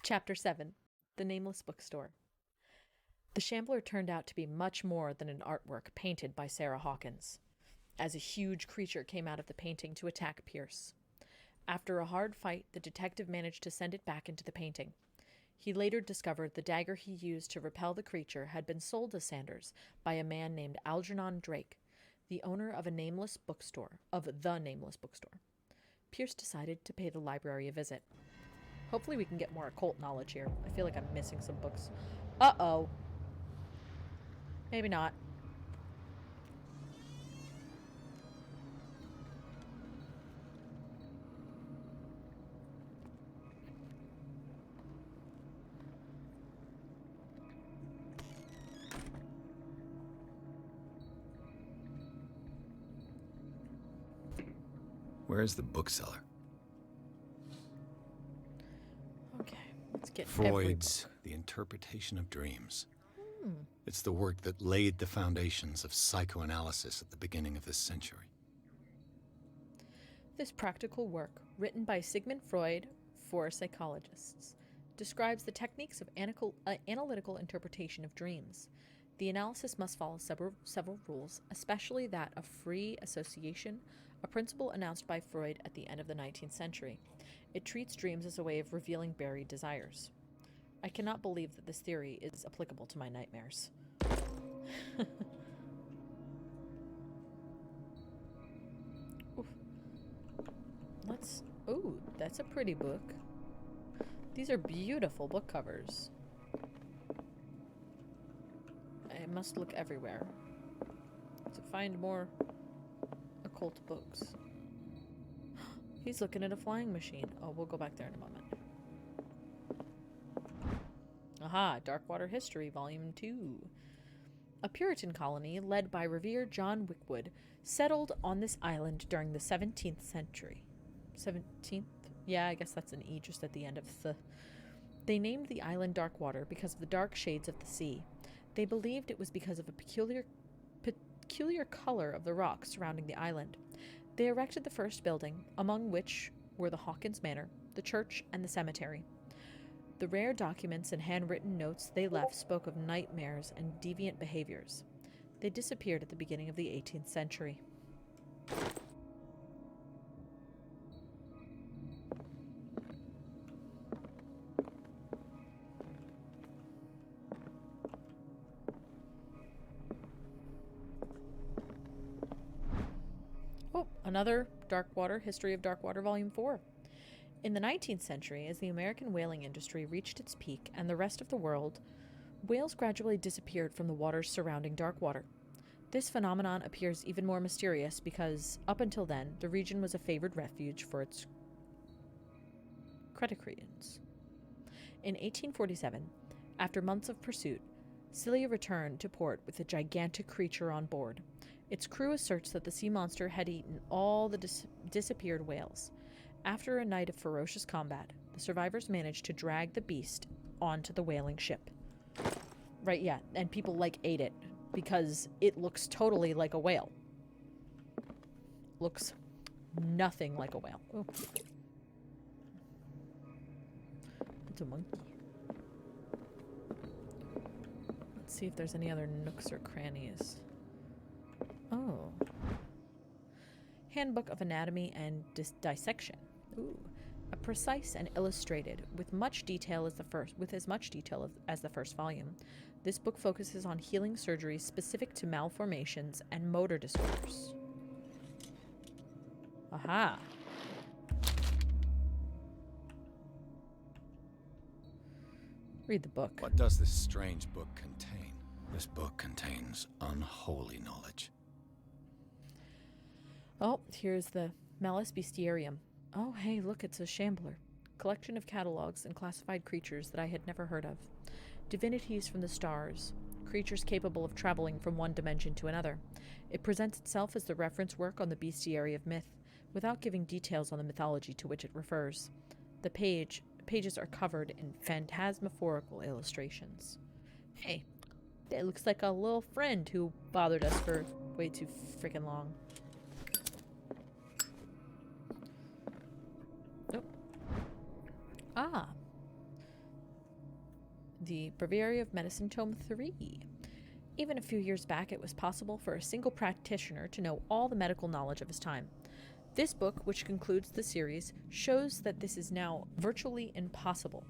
Chapter 7 The Nameless Bookstore. The Shambler turned out to be much more than an artwork painted by Sarah Hawkins, as a huge creature came out of the painting to attack Pierce. After a hard fight, the detective managed to send it back into the painting. He later discovered the dagger he used to repel the creature had been sold to Sanders by a man named Algernon Drake, the owner of the Nameless Bookstore. Pierce decided to pay the library a visit. Hopefully we can get more occult knowledge here. I feel like I'm missing some books. Uh-oh. Maybe not. Where is the bookseller? Okay, let's get Freud's The Interpretation of Dreams. It's the work that laid the foundations of psychoanalysis at the beginning of this century. This practical work, written by Sigmund Freud for psychologists, describes the techniques of analytical interpretation of dreams. The analysis must follow several rules, especially that of free association, a principle announced by Freud at the end of the 19th century. It treats dreams as a way of revealing buried desires. I cannot believe that this theory is applicable to my nightmares. Ooh, that's a pretty book. These are beautiful book covers. I must look everywhere to find more occult books. He's looking at a flying machine. Oh, we'll go back there in a moment. Aha, Darkwater History, Volume 2. A Puritan colony led by revered John Wickwood settled on this island during the 17th century. 17th? Yeah, I guess that's an E just at the end of the... They named the island Darkwater because of the dark shades of the sea. They believed it was because of a peculiar color of the rocks surrounding the island. They erected the first building, among which were the Hawkins Manor, the church, and the cemetery. The rare documents and handwritten notes they left spoke of nightmares and deviant behaviors. They disappeared at the beginning of the 18th century. Oh, another History of Darkwater, Volume 4. In the 19th century, as the American whaling industry reached its peak and the rest of the world, whales gradually disappeared from the waters surrounding Darkwater. This phenomenon appears even more mysterious because, up until then, the region was a favored refuge for its crustaceans. In 1847, after months of pursuit, Scylla returned to port with a gigantic creature on board. Its crew asserts that the sea monster had eaten all the disappeared whales. After a night of ferocious combat, the survivors managed to drag the beast onto the whaling ship. Right, yeah, and people, ate it, because it looks totally like a whale. Looks nothing like a whale. Oh. It's a monkey. Let's see if there's any other nooks or crannies. Oh. Handbook of Anatomy and Dissection. Ooh. A precise and illustrated, with as much detail as the first volume. This book focuses on healing surgeries specific to malformations and motor disorders. Aha. Read the book. What does this strange book contain? This book contains unholy knowledge. Oh, here's the Malice Beasterium. Oh, hey, look, it's a Shambler. Collection of catalogs and classified creatures that I had never heard of. Divinities from the stars. Creatures capable of traveling from one dimension to another. It presents itself as the reference work on the bestiary of myth, without giving details on the mythology to which it refers. The pages are covered in phantasmagorical illustrations. Hey, that looks like a little friend who bothered us for way too freaking long. Ah. the Breviary of Medicine, Tome 3. Even a few years back, it was possible for a single practitioner to know all the medical knowledge of his time. This book, which concludes the series, shows that this is now virtually impossible.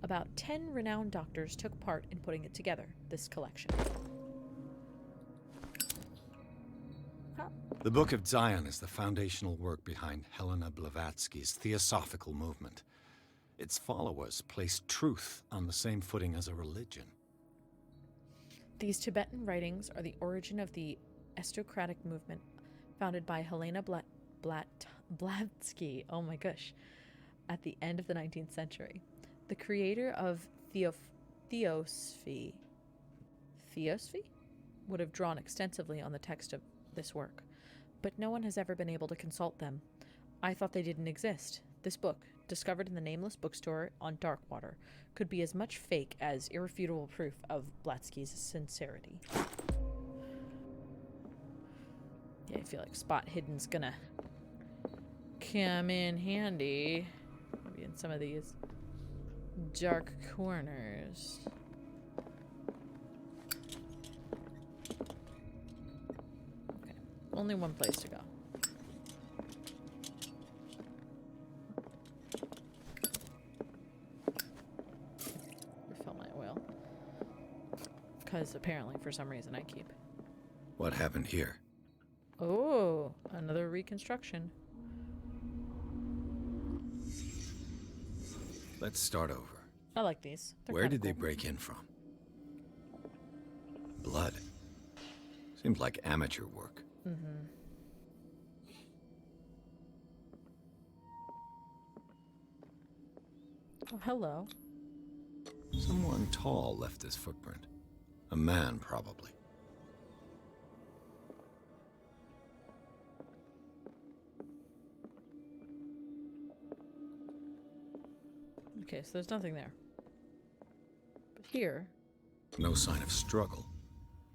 About 10 renowned doctors took part in putting it together, this collection. The Book of Zion is the foundational work behind Helena Blavatsky's Theosophical movement. Its followers place truth on the same footing as a religion. These Tibetan writings are the origin of the aristocratic movement founded by Helena Blavatsky, oh my gosh, at the end of the 19th century. The creator of Theosophy would have drawn extensively on the text of this work, but no one has ever been able to consult them. I thought they didn't exist. This book, discovered in the Nameless bookstore on Darkwater, could be as much fake as irrefutable proof of Blavatsky's sincerity. Yeah, I feel like spot hidden's gonna come in handy. Maybe in some of these dark corners. Okay, only one place to go. Refill my oil. Because apparently, for some reason, I keep. What happened here? Oh, another reconstruction. Let's start over. I like these. They're Where kinda did they cool. break in from? Blood. Seems like amateur work. Mm-hmm. Oh, hello. Someone tall left this footprint. A man, probably. Okay, so there's nothing there. But here... No sign of struggle.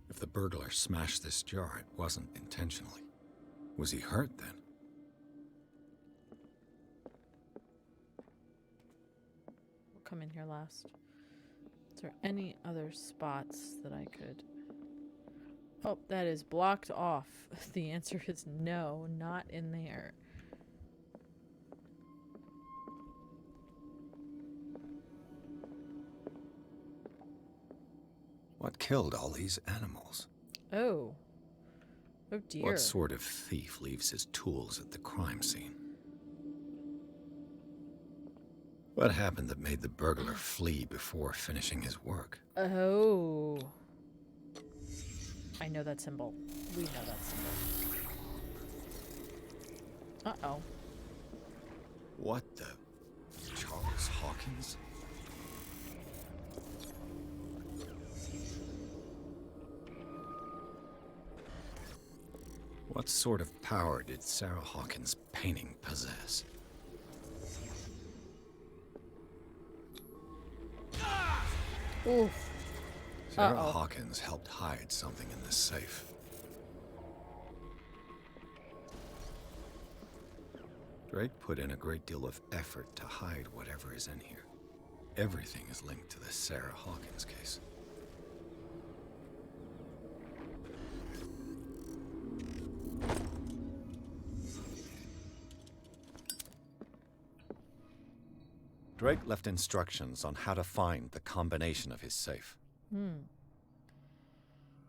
If the burglar smashed this jar, it wasn't intentionally. Was he hurt then? We'll come in here last. Is there any other spots that I could... Oh, that is blocked off. The answer is no, not in there. What killed all these animals? Oh. Oh dear. What sort of thief leaves his tools at the crime scene? What happened that made the burglar flee before finishing his work? Oh. I know that symbol. We know that symbol. Uh-oh. What the... Charles Hawkins? What sort of power did Sarah Hawkins' painting possess? Oof. Sarah Uh-oh. Hawkins helped hide something in this safe. Drake put in a great deal of effort to hide whatever is in here. Everything is linked to the Sarah Hawkins case. Drake left instructions on how to find the combination of his safe.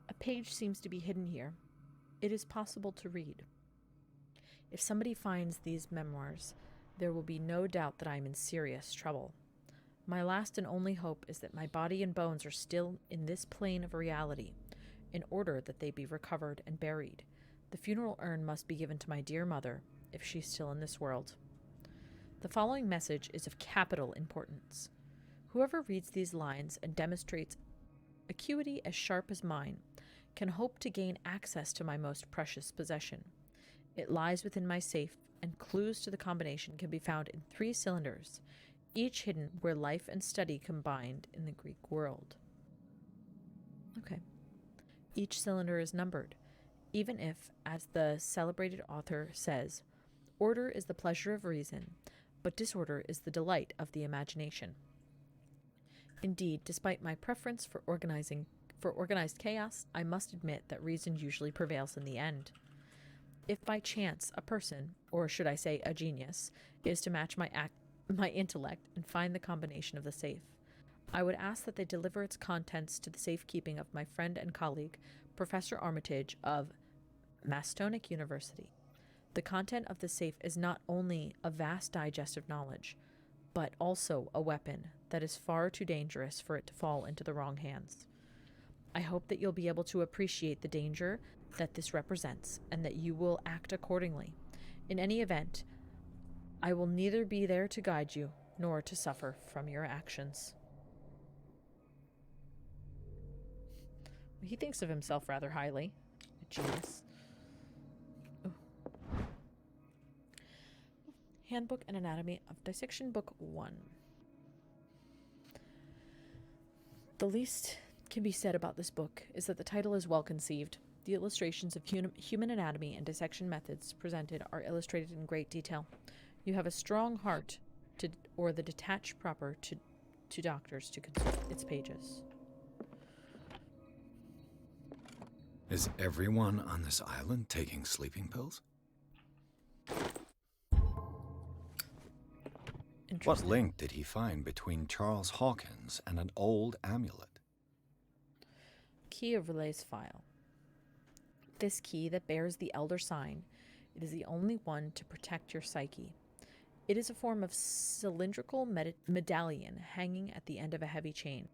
A page seems to be hidden here. It is possible to read. If somebody finds these memoirs, there will be no doubt that I am in serious trouble. My last and only hope is that my body and bones are still in this plane of reality, in order that they be recovered and buried. The funeral urn must be given to my dear mother, if she's still in this world. The following message is of capital importance. Whoever reads these lines and demonstrates acuity as sharp as mine can hope to gain access to my most precious possession. It lies within my safe, and clues to the combination can be found in 3 cylinders, each hidden where life and study combined in the Greek world. Okay. Each cylinder is numbered, even if, as the celebrated author says, order is the pleasure of reason, but disorder is the delight of the imagination. Indeed, despite my preference for organized chaos, I must admit that reason usually prevails in the end. If by chance a person, or should I say a genius, is to match my intellect and find the combination of the safe, I would ask that they deliver its contents to the safekeeping of my friend and colleague, Professor Armitage of Mastonic University. The content of the safe is not only a vast digest of knowledge, but also a weapon that is far too dangerous for it to fall into the wrong hands. I hope that you'll be able to appreciate the danger that this represents, and that you will act accordingly. In any event, I will neither be there to guide you, nor to suffer from your actions. He thinks of himself rather highly. A genius. Ooh. Handbook and Anatomy of Dissection, Book 1. The least can be said about this book is that the title is well conceived. The illustrations of human anatomy and dissection methods presented are illustrated in great detail. You have a strong heart or the detached proper to doctors to consult its pages. Is everyone on this island taking sleeping pills? What link did he find between Charles Hawkins and an old amulet? Key of Relay's file. This key that bears the Elder Sign, it is the only one to protect your psyche. It is a form of cylindrical medallion hanging at the end of a heavy chain.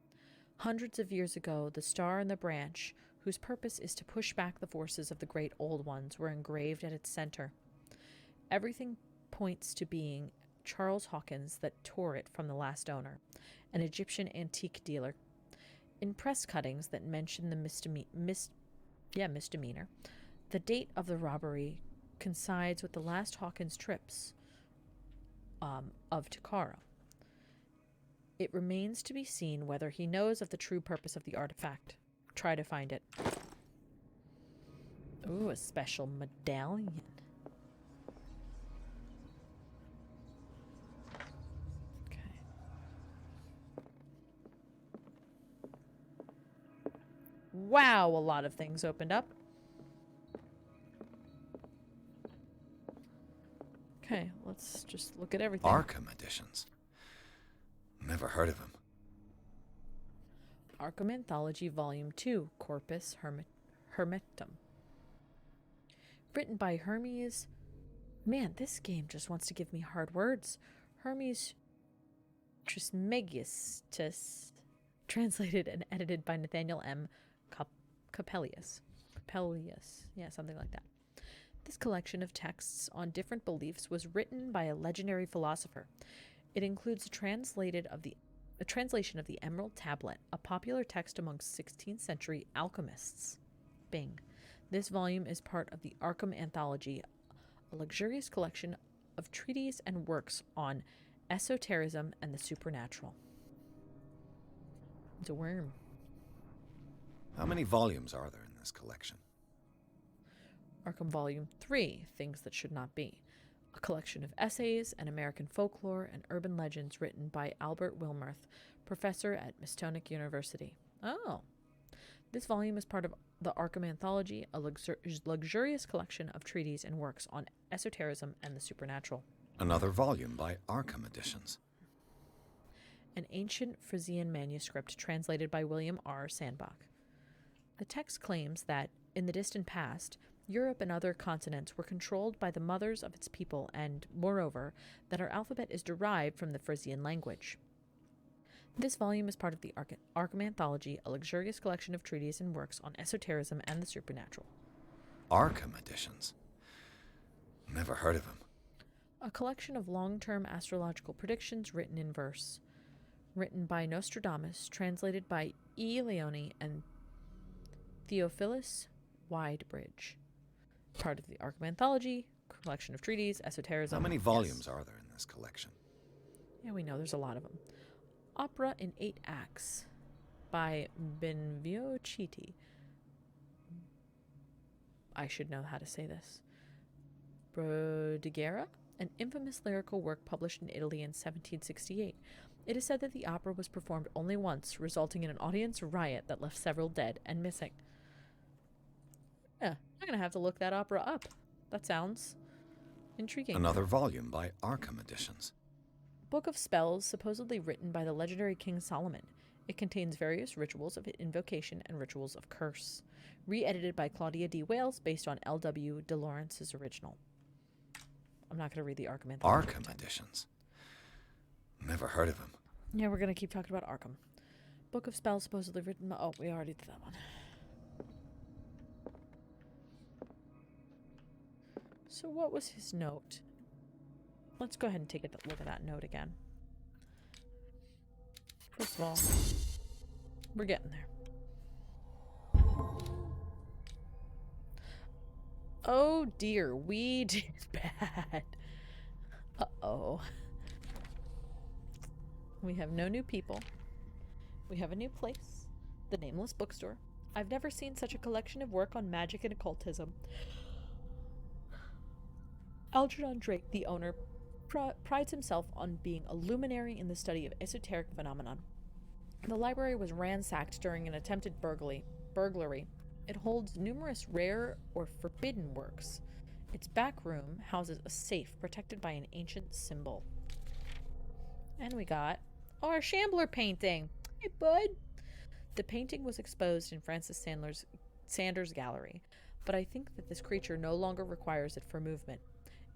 Hundreds of years ago, the star and the branch, whose purpose is to push back the forces of the great old ones, were engraved at its center. Everything points to being Charles Hawkins that tore it from the last owner, an Egyptian antique dealer. In press cuttings that mention the misdemeanor, the date of the robbery coincides with the last Hawkins trips of Takara. It remains to be seen whether he knows of the true purpose of the artifact. Try to find it. Ooh, a special medallion. Okay. Wow, a lot of things opened up. Okay, let's just look at everything. Arkham Additions. Never heard of him. Arkham Anthology Volume 2, Corpus Hermetum. Written by Hermes... Man, this game just wants to give me hard words. Hermes Trismegistus. Translated and edited by Nathaniel M. Capellius. Yeah, something like that. This collection of texts on different beliefs was written by a legendary philosopher. It includes a translation of the Emerald Tablet, a popular text amongst 16th century alchemists. Bing. This volume is part of the Arkham Anthology, a luxurious collection of treatises and works on esotericism and the supernatural. It's a worm. How many volumes are there in this collection? Arkham Volume 3, Things That Should Not Be. A collection of essays and American folklore and urban legends written by Albert Wilmarth, professor at Mastonic University. Oh. This volume is part of the Arkham Anthology, a luxurious collection of treatises and works on esotericism and the supernatural. Another volume by Arkham Additions. An ancient Frisian manuscript translated by William R. Sandbach. The text claims that, in the distant past, Europe and other continents were controlled by the mothers of its people and, moreover, that our alphabet is derived from the Frisian language. This volume is part of the Arkham Anthology, a luxurious collection of treatises and works on esotericism and the supernatural. Arkham Additions. Never heard of him. A collection of long-term astrological predictions written in verse. Written by Nostradamus, translated by E. Leone and Theophilus Widebridge. Part of the Arkham Anthology, collection of treatises, esotericism. How many volumes are there in this collection? Yeah, we know there's a lot of them. Opera in 8 Acts by Benvio Chiti. I should know how to say this. Brodighera, an infamous lyrical work published in Italy in 1768. It is said that the opera was performed only once, resulting in an audience riot that left several dead and missing. Yeah, I'm gonna have to look that opera up. That sounds intriguing. Another volume by Arkham Additions. Book of Spells, supposedly written by the legendary King Solomon. It contains various rituals of invocation and rituals of curse. Re-edited by Claudia D. Wales, based on L.W. De Lawrence's original. I'm not going to read the Arkham Anthology. Arkham Additions. Never heard of him. Yeah, we're going to keep talking about Arkham. Book of Spells, supposedly written by... Oh, we already did that one. So what was his note? Let's go ahead and take a look at that note again. First of all, we're getting there. Oh dear, we did bad. Uh-oh. We have no new people. We have a new place. The Nameless Bookstore. I've never seen such a collection of work on magic and occultism. Algernon Drake, the owner, prides himself on being a luminary in the study of esoteric phenomenon. The library was ransacked during an attempted burglary. It holds numerous rare or forbidden works. Its back room houses a safe protected by an ancient symbol. And we got our Shambler painting. Hey, bud. The painting was exposed in Francis Sanders' gallery, but I think that this creature no longer requires it for movement.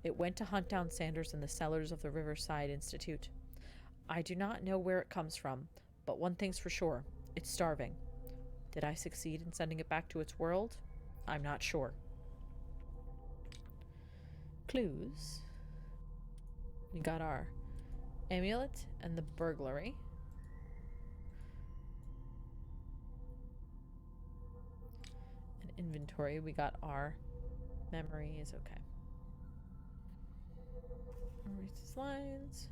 It went to hunt down Sanders in the cellars of the Riverside Institute. I do not know where it comes from, but one thing's for sure. It's starving. Did I succeed in sending it back to its world? I'm not sure. Clues. We got our amulet and the burglary. An inventory. We got our memory is okay. Erase lines.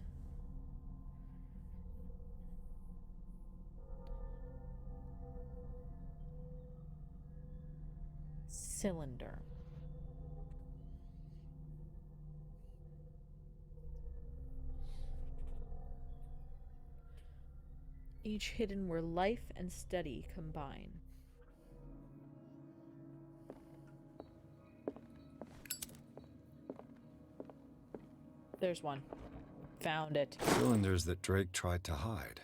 Cylinder. Each hidden where life and study combine. There's one. Found it. Cylinders that Drake tried to hide.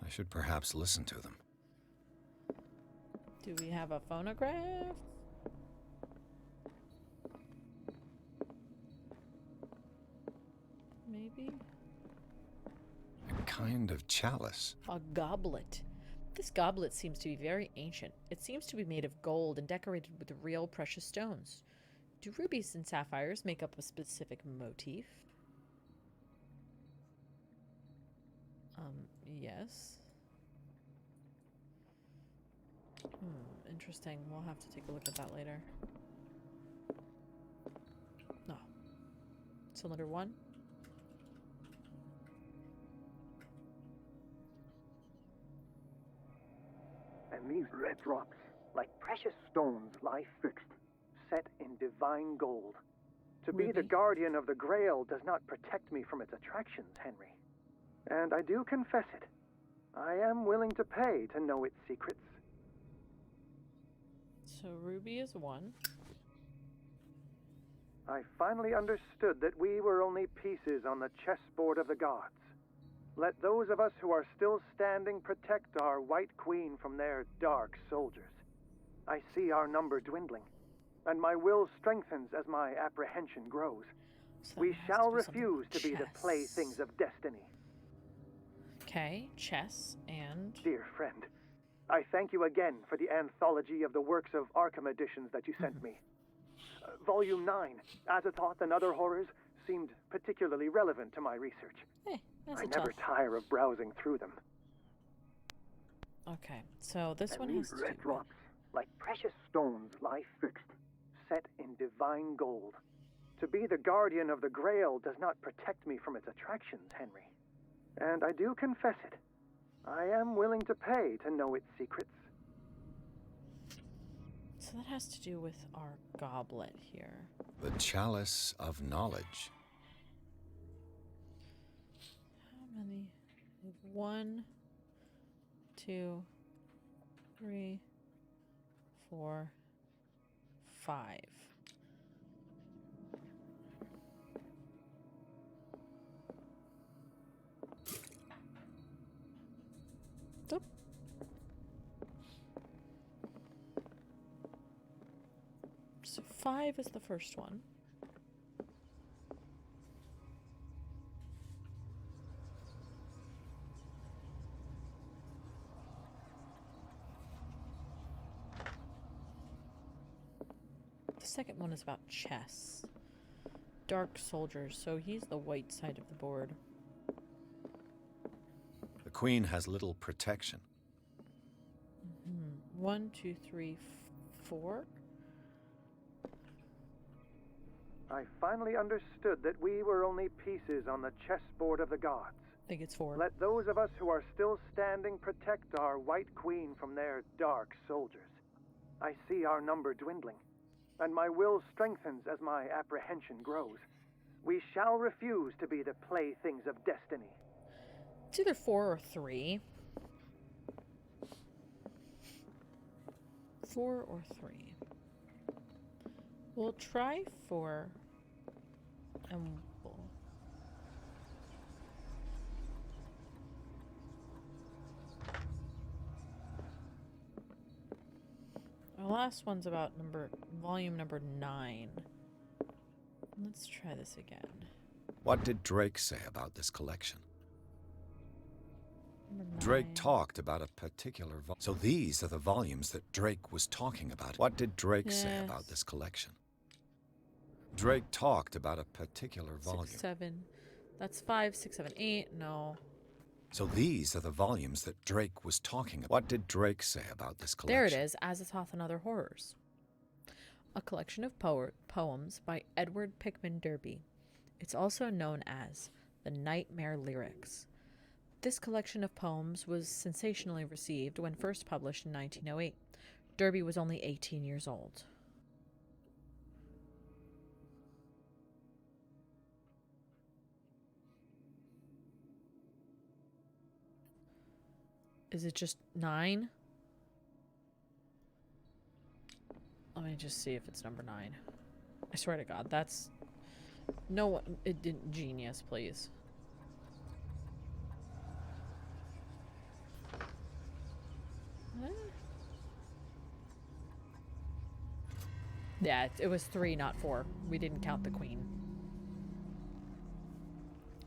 I should perhaps listen to them. Do we have a phonograph? Maybe? A kind of chalice. A goblet. This goblet seems to be very ancient. It seems to be made of gold and decorated with real precious stones. Do rubies and sapphires make up a specific motif? Yes. Interesting. We'll have to take a look at that later. No. Cylinder 1. And these red drops, like precious stones, lie fixed, set in divine gold. To be the guardian of the Grail does not protect me from its attractions, Henry. And I do confess it. I am willing to pay to know its secrets. So ruby is 1. I finally understood that we were only pieces on the chessboard of the gods. Let those of us who are still standing protect our White Queen from their dark soldiers. I see our number dwindling, and my will strengthens as my apprehension grows. So We shall refuse to be the playthings of destiny. Okay, chess and... Dear friend, I thank you again for the anthology of the works of Arkham Additions that you sent me. Volume 9, Azathoth and Other Horrors, seemed particularly relevant to my research. Hey, that's I never tire of browsing through them. Okay, so this And one these has red to... drops, like precious stones, lie fixed, set in divine gold. To be the guardian of the Grail does not protect me from its attractions, Henry. And I do confess it. I am willing to pay to know its secrets. So that has to do with our goblet here. The chalice of knowledge. How many 1, 2, 3, 4, 5. Oop. So 5 is the first one. The second one is about chess. Dark soldiers, so he's the white side of the board. The Queen has little protection. 1, 2, 3, 4. I finally understood that we were only pieces on the chessboard of the gods. I think it's 4. Let those of us who are still standing protect our White Queen from their dark soldiers. I see our number dwindling, and my will strengthens as my apprehension grows. We shall refuse to be the playthings of destiny. It's either 4 or 3. 4 or 3. We'll try 4 and we'll... Our last one's about volume number 9. Let's try this again. What did Drake say about this collection? Number 9. Drake talked about a particular so these are the volumes that Drake was talking about. What did Drake say about this collection? Drake talked about a particular volume. 6, 7. That's 5, 6, 7, 8. No. So these are the volumes that Drake was talking about. What did Drake say about this collection? There it is, Azathoth and Other Horrors. A collection of poems by Edward Pickman Derby. It's also known as the Nightmare Lyrics. This collection of poems was sensationally received when first published in 1908. Derby was only 18 years old. Is it just 9? Let me just see if it's number 9. I swear to God, that's... No one... It didn't... Genius, please. Huh? Yeah, it was 3, not 4. We didn't count the Queen.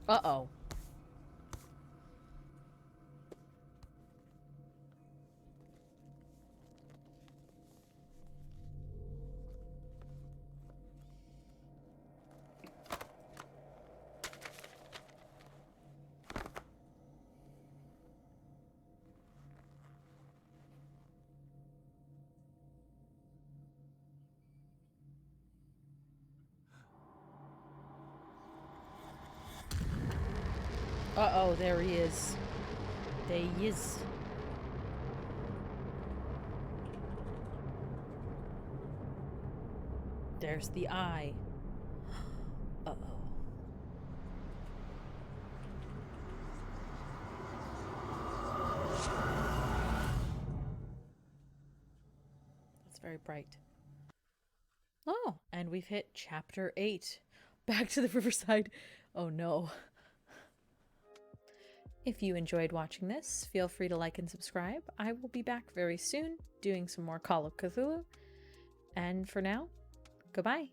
Uh-oh. Uh-oh, there he is. There he is. There's the eye. Uh-oh. That's very bright. Oh, and we've hit Chapter 8. Back to the Riverside. Oh no. If you enjoyed watching this, feel free to like and subscribe. I will be back very soon doing some more Call of Cthulhu. And for now, goodbye.